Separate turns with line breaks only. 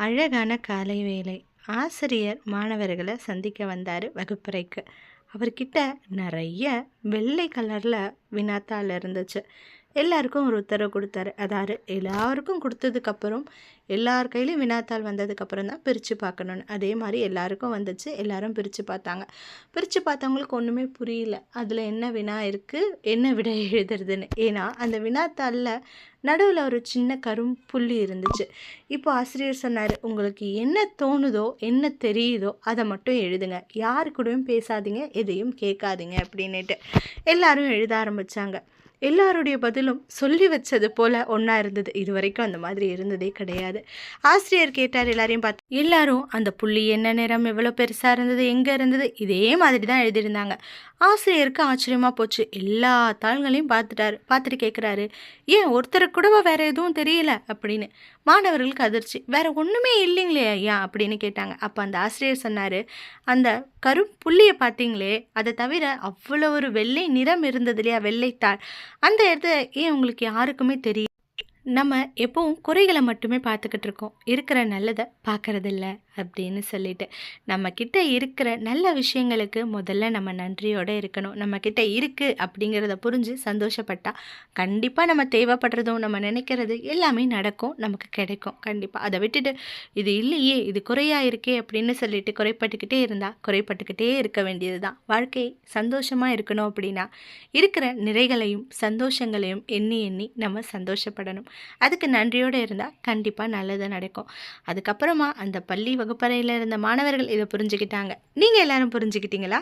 அழகான காலை வேளை. ஆசிரியர் மாணவர்களை சந்திக்க வந்தார் வகுப்பறைக்கு. அவர்கிட்ட நிறைய வெள்ளை கலரில் வினாத்தாள் இருந்துச்சு. எல்லாருக்கும் ஒரு உத்தரவு கொடுத்தாரு. அதாவது எல்லாருக்கும் கொடுத்ததுக்கப்புறம் எல்லார் கையிலையும் வினாத்தாள் வந்ததுக்கப்புறம் தான் பிரித்து பார்க்கணுன்னு. அதே மாதிரி எல்லாருக்கும் வந்துச்சு. எல்லாரும் பிரித்து பார்த்தாங்க. பிரித்து பார்த்தவங்களுக்கு ஒன்றுமே புரியல. அதில் என்ன வினா இருக்குது, என்ன விடை எழுதுறதுன்னு. ஏன்னா அந்த வினாத்தாளில் நடுவில் ஒரு சின்ன புள்ளி இருந்துச்சு. இப்போ ஆசிரியர் சொன்னார், உங்களுக்கு என்ன தோணுதோ என்ன தெரியுதோ அதை மட்டும் எழுதுங்க, யாரு கூடயும் பேசாதீங்க, எதையும் கேட்காதீங்க அப்படின்னுட்டு எல்லாரும் எழுத ஆரம்பித்தாங்க. எல்லாருடைய பதிலும் சொல்லி வச்சது போல் ஒன்றா இருந்தது. இது வரைக்கும் அந்த மாதிரி இருந்ததே கிடையாது. ஆசிரியர் கேட்டார் எல்லாரையும் பார்த்து. எல்லாரும் அந்த புள்ளி என்ன நிறம், எவ்வளோ பெருசாக இருந்தது, எங்கே இருந்தது, இதே மாதிரி தான் எழுதியிருந்தாங்க. ஆசிரியருக்கு ஆச்சரியமாக போச்சு. எல்லா தாள்களையும் பார்த்துட்டு கேட்குறாரு, ஏன் ஒருத்தருக்கு கூடவா வேறு எதுவும் தெரியல அப்படின்னு. மாணவர்களுக்கு அதிர்ச்சி. வேறு ஒன்றுமே இல்லைங்களே ஐயா அப்படின்னு கேட்டாங்க. அப்போ அந்த ஆசிரியர் சொன்னார், அந்த புள்ளியை பார்த்தீங்களே, அதை தவிர அவ்வளோ ஒரு வெள்ளை நிறம் இருந்தது இல்லையா, வெள்ளைத்தாள், அந்த இடத்த ஏன் உங்களுக்கு யாருக்குமே தெரியும்? நம்ம எப்பவும் குறைகளை மட்டுமே பார்த்துக்கிட்டு இருக்கோம், இருக்கிற நல்லதை பார்க்கறதில்ல அப்படின்னு சொல்லிட்டு. நம்மக்கிட்ட இருக்கிற நல்ல விஷயங்களுக்கு முதல்ல நம்ம நன்றியோடு இருக்கணும். நம்மக்கிட்ட இருக்குது அப்படிங்கிறத புரிஞ்சு சந்தோஷப்பட்டால் கண்டிப்பாக நம்ம தேவைப்படுறதும் நம்ம நினைக்கிறது எல்லாமே நடக்கும், நமக்கு கிடைக்கும் கண்டிப்பாக. அதை விட்டுட்டு இது இல்லையே, இது குறையாக இருக்கே அப்படின்னு சொல்லிட்டு குறைப்பட்டுக்கிட்டே இருந்தால் குறைப்பட்டுக்கிட்டே இருக்க வேண்டியது தான். வாழ்க்கை சந்தோஷமாக இருக்கணும் அப்படின்னா இருக்கிற நிறைகளையும் சந்தோஷங்களையும் எண்ணி எண்ணி நம்ம சந்தோஷப்படணும். அதுக்கு நன்றியோடு இருந்தால் கண்டிப்பாக நல்லது நடக்கும். அதுக்கப்புறமா அந்த பள்ளி வகுப்பறையில் இருந்த மாணவர்கள் இதை புரிஞ்சுக்கிட்டாங்க. நீங்கள் எல்லாரும் புரிஞ்சுக்கிட்டீங்களா?